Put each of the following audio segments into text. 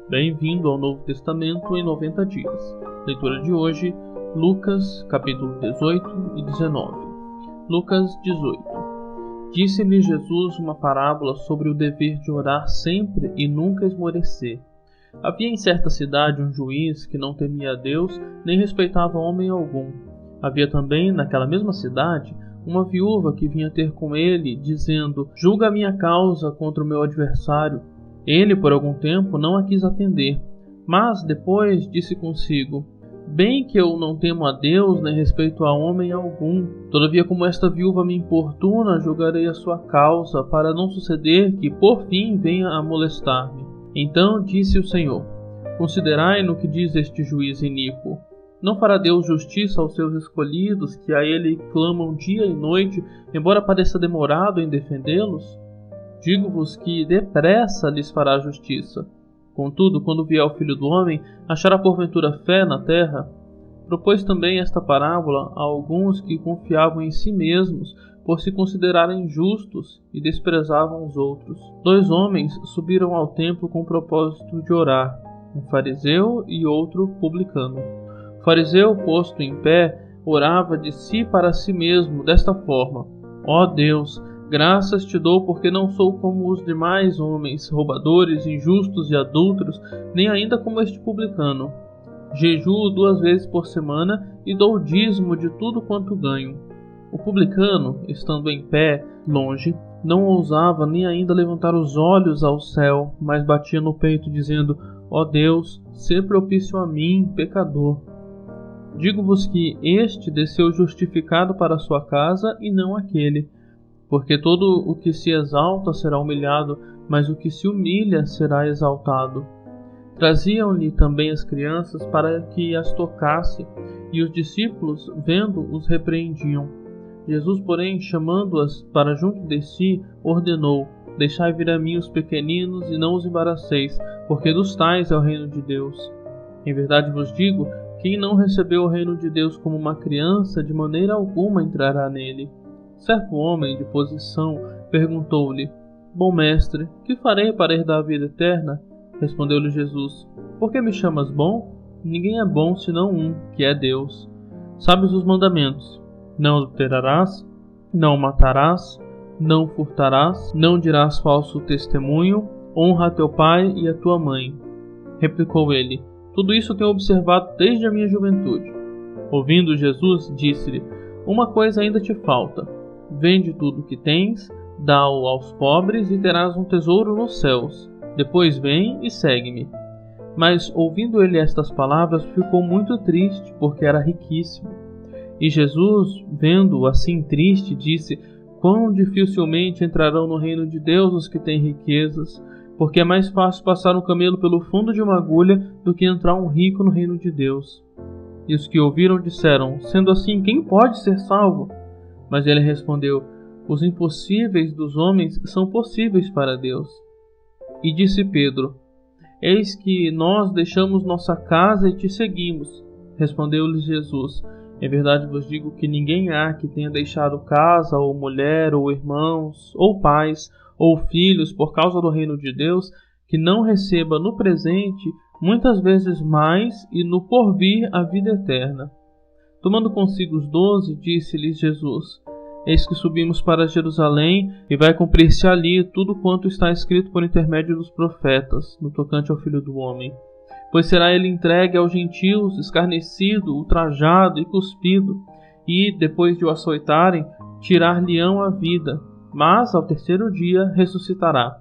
Bem-vindo ao Novo Testamento em 90 dias. Leitura de hoje, Lucas, capítulo 18 e 19. Lucas 18. Disse-lhe Jesus uma parábola sobre o dever de orar sempre e nunca esmorecer. Havia em certa cidade um juiz que não temia a Deus nem respeitava homem algum. Havia também, naquela mesma cidade, uma viúva que vinha ter com ele, dizendo: julga a minha causa contra o meu adversário. Ele, por algum tempo, não a quis atender, mas depois disse consigo: bem que eu não temo a Deus, nem respeito a homem algum. Todavia, como esta viúva me importuna, julgarei a sua causa, para não suceder que, por fim, venha a molestar-me. Então disse o Senhor: considerai no que diz este juiz iníquo. Não fará Deus justiça aos seus escolhidos, que a ele clamam dia e noite, embora pareça demorado em defendê-los? Digo-vos que depressa lhes fará justiça. Contudo, quando vier o Filho do Homem, achará porventura fé na terra? Propôs também esta parábola a alguns que confiavam em si mesmos, por se considerarem justos, e desprezavam os outros. 2 homens subiram ao templo com o propósito de orar, um fariseu e outro publicano. O fariseu, posto em pé, orava de si para si mesmo desta forma: ó Deus, graças te dou porque não sou como os demais homens, roubadores, injustos e adúlteros, nem ainda como este publicano. Jejuo 2 vezes por semana e dou o dízimo de tudo quanto ganho. O publicano, estando em pé, longe, não ousava nem ainda levantar os olhos ao céu, mas batia no peito, dizendo: ó Deus, sê propício a mim, pecador. Digo-vos que este desceu justificado para a sua casa e não aquele. Porque todo o que se exalta será humilhado, mas o que se humilha será exaltado. Traziam-lhe também as crianças para que as tocasse, e os discípulos, vendo, os repreendiam. Jesus, porém, chamando-as para junto de si, ordenou: deixai vir a mim os pequeninos e não os embaraceis, porque dos tais é o reino de Deus. Em verdade vos digo, quem não recebeu o reino de Deus como uma criança, de maneira alguma entrará nele. Certo homem de posição perguntou-lhe: bom mestre, que farei para herdar a vida eterna? Respondeu-lhe Jesus: por que me chamas bom? Ninguém é bom senão um, que é Deus. Sabes os mandamentos: não adulterarás, não matarás, não furtarás, não dirás falso testemunho, honra a teu pai e a tua mãe. Replicou ele: tudo isso tenho observado desde a minha juventude. Ouvindo Jesus, disse-lhe: uma coisa ainda te falta. Vende tudo o que tens, dá-o aos pobres e terás um tesouro nos céus. Depois vem e segue-me. Mas, ouvindo ele estas palavras, ficou muito triste, porque era riquíssimo. E Jesus, vendo-o assim triste, disse: quão dificilmente entrarão no reino de Deus os que têm riquezas, porque é mais fácil passar um camelo pelo fundo de uma agulha do que entrar um rico no reino de Deus. E os que ouviram disseram: sendo assim, quem pode ser salvo? Mas ele respondeu: os impossíveis dos homens são possíveis para Deus. E disse Pedro: eis que nós deixamos nossa casa e te seguimos. Respondeu-lhes Jesus: em verdade vos digo que ninguém há que tenha deixado casa, ou mulher, ou irmãos, ou pais, ou filhos, por causa do reino de Deus, que não receba no presente muitas vezes mais e no porvir a vida eterna. Tomando consigo os 12, disse-lhes Jesus: eis que subimos para Jerusalém, e vai cumprir-se ali tudo quanto está escrito por intermédio dos profetas, no tocante ao Filho do Homem. Pois será ele entregue aos gentios, escarnecido, ultrajado e cuspido, e, depois de o açoitarem, tirar-lhe-ão a vida, mas ao terceiro dia ressuscitará.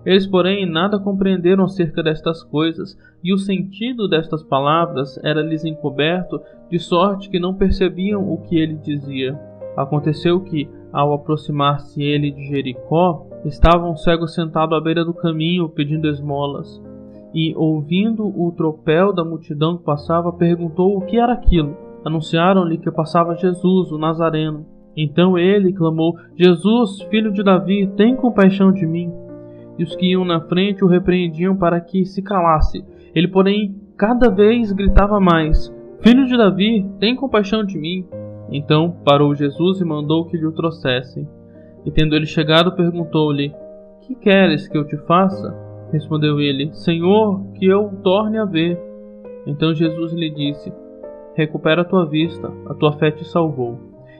Eles, porém, nada compreenderam acerca destas coisas, e o sentido destas palavras era-lhes encoberto, de sorte que não percebiam o que ele dizia. Aconteceu que, ao aproximar-se ele de Jericó, estava um cego sentado à beira do caminho, pedindo esmolas. E, ouvindo o tropel da multidão que passava, perguntou o que era aquilo. Anunciaram-lhe que passava Jesus, o Nazareno. Então ele clamou: Jesus, filho de Davi, tem compaixão de mim. E os que iam na frente o repreendiam para que se calasse. Ele, porém, cada vez gritava mais: Filho de Davi, tem compaixão de mim. Então parou Jesus e mandou que lhe o trouxessem. E tendo ele chegado, perguntou-lhe: Que queres que eu te faça? Respondeu ele: Senhor, que eu o torne a ver. Então Jesus lhe disse: Recupera a tua vista, a tua fé te salvou.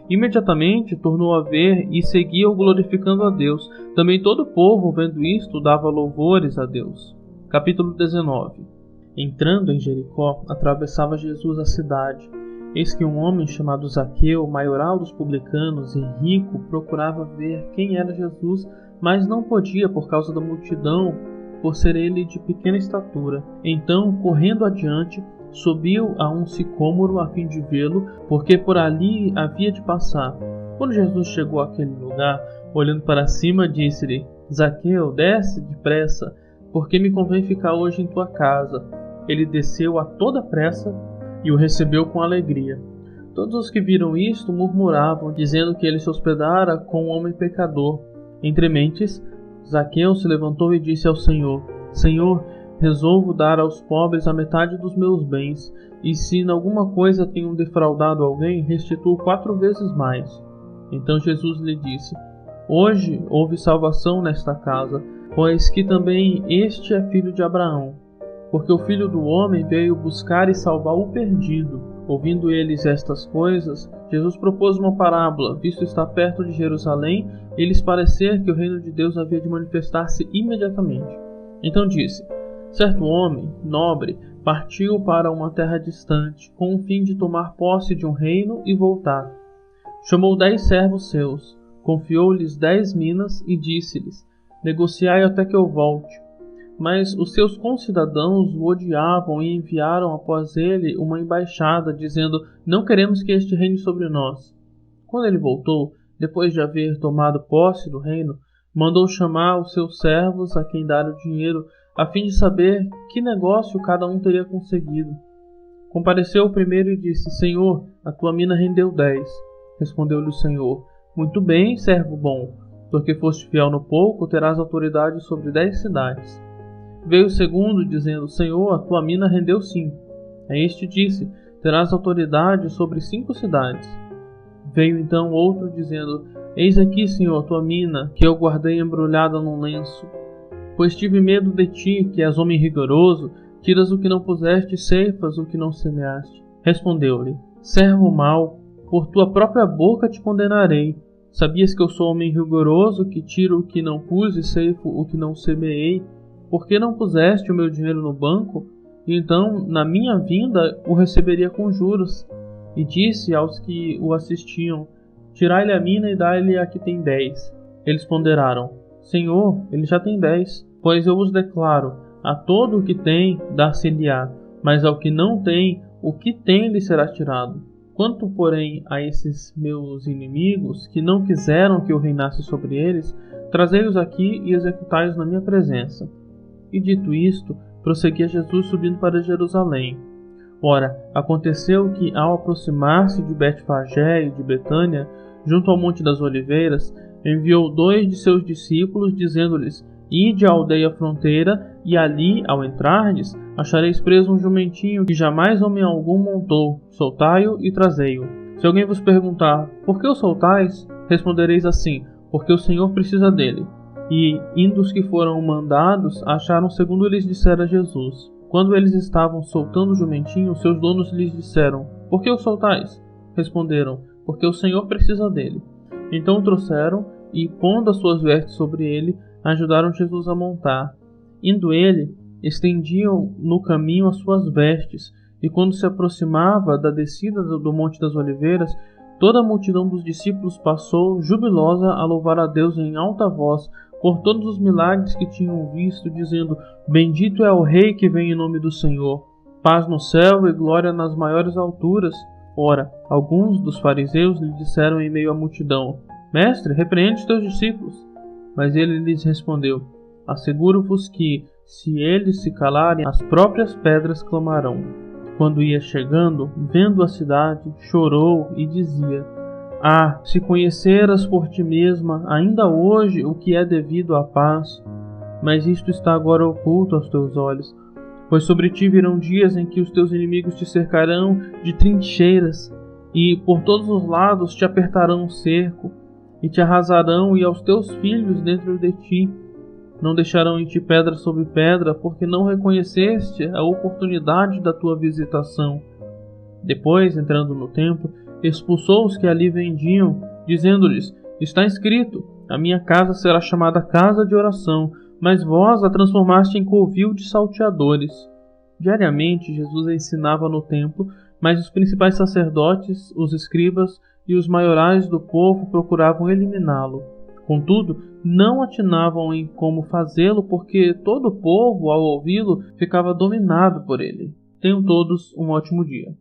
Imediatamente tornou a ver e seguia-o glorificando a Deus. Também todo o povo, vendo isto, dava louvores a Deus. Capítulo 19. Entrando em Jericó, atravessava Jesus a cidade. Eis que um homem chamado Zaqueu, maioral dos publicanos e rico, procurava ver quem era Jesus, mas não podia por causa da multidão, por ser ele de pequena estatura. Então, correndo adiante, subiu a um sicômoro a fim de vê-lo, porque por ali havia de passar. Quando Jesus chegou àquele lugar, olhando para cima, disse-lhe: Zaqueu, desce depressa, porque me convém ficar hoje em tua casa. Ele desceu a toda pressa e o recebeu com alegria. Todos os que viram isto murmuravam, dizendo que ele se hospedara com um homem pecador. Entre mentes, Zaqueu se levantou e disse ao Senhor: Senhor, resolvo dar aos pobres a metade dos meus bens, e se em alguma coisa tenho defraudado alguém, restituo 4 vezes mais. Então Jesus lhe disse: Hoje houve salvação nesta casa, pois que também este é filho de Abraão. Porque o Filho do Homem veio buscar e salvar o perdido. Ouvindo eles estas coisas, Jesus propôs uma parábola, visto estar perto de Jerusalém, e lhes parecer que o reino de Deus havia de manifestar-se imediatamente. Então disse: Certo homem, nobre, partiu para uma terra distante, com o fim de tomar posse de um reino e voltar. Chamou 10 servos seus, confiou-lhes 10 minas e disse-lhes: Negociai até que eu volte. Mas os seus concidadãos o odiavam e enviaram após ele uma embaixada, dizendo: Não queremos que este reine sobre nós. Quando ele voltou, depois de haver tomado posse do reino, mandou chamar os seus servos a quem dar o dinheiro, a fim de saber que negócio cada um teria conseguido. Compareceu o primeiro e disse: Senhor, a tua mina rendeu 10. Respondeu-lhe o Senhor: Muito bem, servo bom, porque foste fiel no pouco, terás autoridade sobre 10 cidades. Veio o segundo, dizendo: Senhor, a tua mina rendeu 5. A este disse: Terás autoridade sobre 5 cidades. Veio então outro, dizendo: Eis aqui, Senhor, a tua mina, que eu guardei embrulhada num lenço. Pois tive medo de ti, que és homem rigoroso, tiras o que não puseste e ceifas o que não semeaste. Respondeu-lhe: Servo mau, por tua própria boca te condenarei. Sabias que eu sou homem rigoroso, que tiro o que não pus e ceifo o que não semeei? Por que não puseste o meu dinheiro no banco? E então, na minha vinda, o receberia com juros. E disse aos que o assistiam: Tirai-lhe a mina e dai-lhe a que tem 10. Eles ponderaram: Senhor, ele já tem 10. Pois eu vos declaro: a todo o que tem, dar-se-lhe-á, mas ao que não tem, o que tem lhe será tirado. Quanto, porém, a esses meus inimigos, que não quiseram que eu reinasse sobre eles, trazei-os aqui e executai-os na minha presença. E dito isto, prosseguia Jesus subindo para Jerusalém. Ora, aconteceu que, ao aproximar-se de Betfagé e de Betânia, junto ao Monte das Oliveiras, enviou 2 de seus discípulos, dizendo-lhes: Ide à aldeia fronteira, e ali, ao entrardes, achareis preso um jumentinho que jamais homem algum montou. Soltai-o e trazei-o. Se alguém vos perguntar: Por que o soltais? Respondereis assim: Porque o Senhor precisa dele. E, indo os que foram mandados, acharam segundo lhes dissera Jesus. Quando eles estavam soltando o jumentinho, seus donos lhes disseram: Por que o soltais? Responderam: Porque o Senhor precisa dele. Então o trouxeram e, pondo as suas vestes sobre ele, ajudaram Jesus a montar. Indo ele, estendiam no caminho as suas vestes, e quando se aproximava da descida do Monte das Oliveiras, toda a multidão dos discípulos passou, jubilosa, a louvar a Deus em alta voz, por todos os milagres que tinham visto, dizendo: Bendito é o Rei que vem em nome do Senhor, paz no céu e glória nas maiores alturas. Ora, alguns dos fariseus lhe disseram em meio à multidão: Mestre, repreende os teus discípulos. Mas ele lhes respondeu: Asseguro-vos que, se eles se calarem, as próprias pedras clamarão. Quando ia chegando, vendo a cidade, chorou e dizia: Ah, se conheceras por ti mesma, ainda hoje, o que é devido à paz, mas isto está agora oculto aos teus olhos. Pois sobre ti virão dias em que os teus inimigos te cercarão de trincheiras, e por todos os lados te apertarão um cerco, e te arrasarão e aos teus filhos dentro de ti. Não deixarão em ti pedra sobre pedra, porque não reconheceste a oportunidade da tua visitação. Depois, entrando no templo, expulsou os que ali vendiam, dizendo-lhes: Está escrito, a minha casa será chamada casa de oração, mas vós a transformaste em covil de salteadores. Diariamente, Jesus ensinava no templo, mas os principais sacerdotes, os escribas e os maiorais do povo procuravam eliminá-lo. Contudo, não atinavam em como fazê-lo, porque todo o povo, ao ouvi-lo, ficava dominado por ele. Tenham todos um ótimo dia.